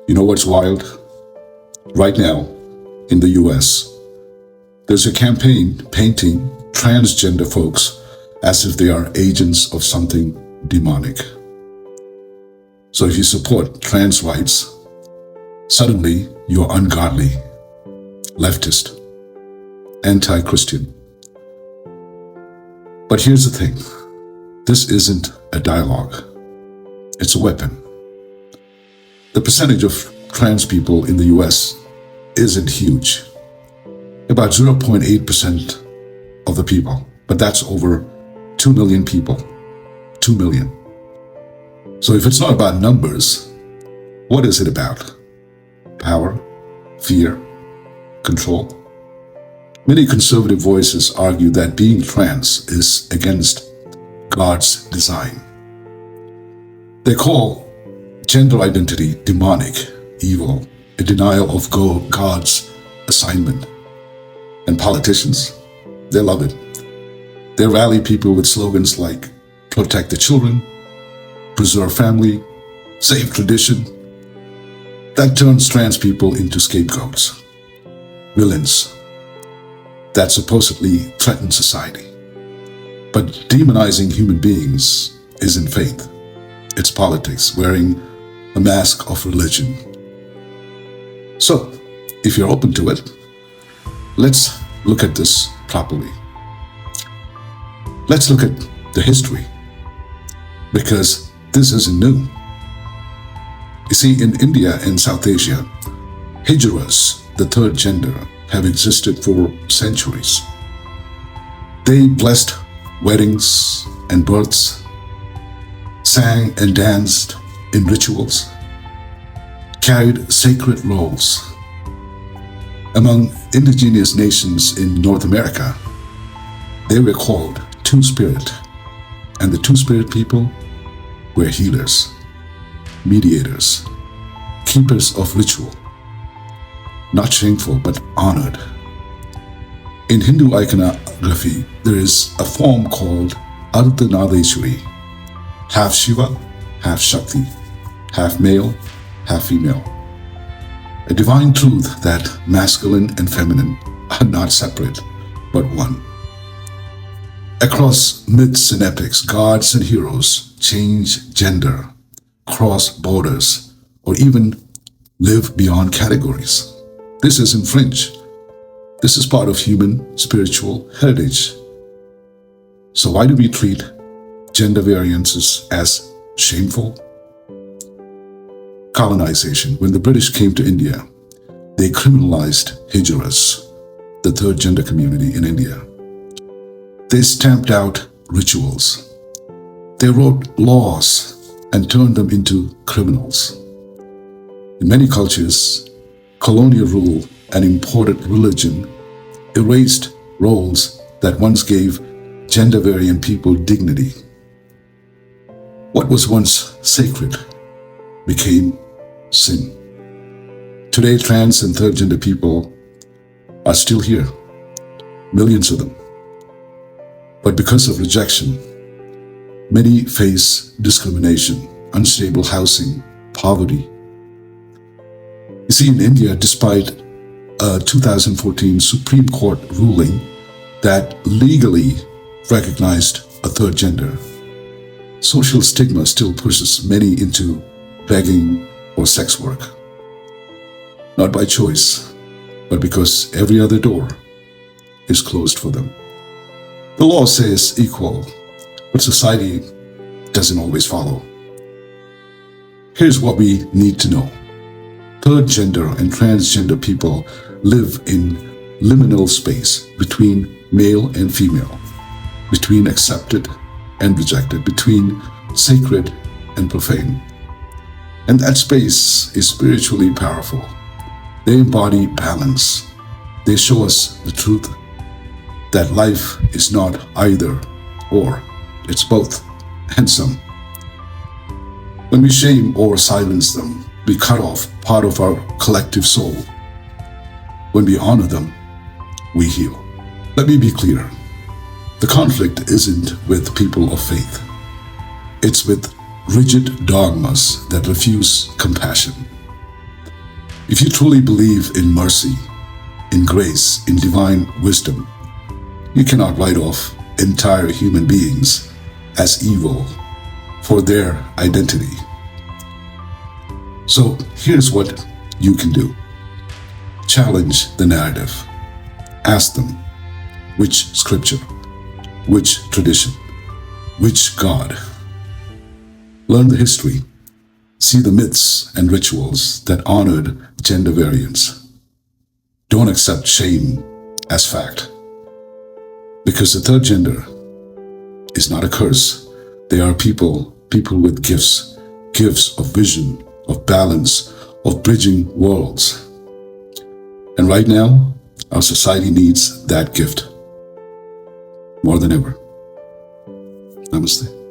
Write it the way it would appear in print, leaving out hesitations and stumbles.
You know what's wild? Right now, in the US, there's a campaign painting transgender folks as if they are agents of something demonic. So if you support trans rights, suddenly you're ungodly, leftist, anti-Christian. But here's the thing. This isn't a dialogue. It's a weapon. The percentage of trans people in the US isn't huge. About 0.8% of the people, but that's over 2 million people. 2 million. So if it's not about numbers, what is it about? Power, fear, control? Many conservative voices argue that being trans is against God's design. They call gender identity demonic, evil, a denial of God's assignment. And politicians, they love it. They rally people with slogans like protect the children, preserve family, save tradition. That turns trans people into scapegoats, villains that supposedly threaten society. But demonizing human beings isn't faith. It's politics wearing a mask of religion. So, if you're open to it, let's look at this properly. Let's look at the history, because this isn't new. You see, in India and South Asia, Hijras, the third gender, have existed for centuries. They blessed weddings and births, sang and danced in rituals, carried sacred roles. Among indigenous nations in North America, they were called Two-Spirit, and the Two-Spirit people were healers, mediators, keepers of ritual, not shameful but honored. In Hindu iconography, there is a form called Ardhanarishvara, half Shiva, half Shakti, half male, half female. A divine truth that masculine and feminine are not separate, but one. Across myths and epics, gods and heroes change gender, cross borders, or even live beyond categories. This isn't fringe. This is part of human spiritual heritage. So why do we treat gender variances as shameful? Colonization. When the British came to India, they criminalized Hijras, the third gender community in India. They stamped out rituals. They wrote laws and turned them into criminals. In many cultures, colonial rule and imported religion erased roles that once gave gender variant people dignity. What was once sacred became sin. Today, trans and third gender people are still here, millions of them. But because of rejection, many face discrimination, unstable housing, poverty. You see, in India, despite a 2014 Supreme Court ruling that legally recognized a third gender, social stigma still pushes many into begging or sex work. Not by choice, but because every other door is closed for them. The law says equal, but society doesn't always follow. Here's what we need to know. Third gender and transgender people live in liminal space between male and female, between accepted and rejected, between sacred and profane. And that space is spiritually powerful. They embody balance. They show us the truth that life is not either or, it's both and some. When we shame or silence them, we cut off part of our collective soul. When we honor them, we heal. Let me be clear. The conflict isn't with people of faith. It's with rigid dogmas that refuse compassion. If you truly believe in mercy, in grace, in divine wisdom, you cannot write off entire human beings as evil for their identity. So here's what you can do. Challenge the narrative. Ask them, which scripture, which tradition, which God? Learn the history. See the myths and rituals that honored gender variance. Don't accept shame as fact. Because the third gender is not a curse. They are people with gifts of vision, of balance, of bridging worlds. And right now, our society needs that gift more than ever. Namaste.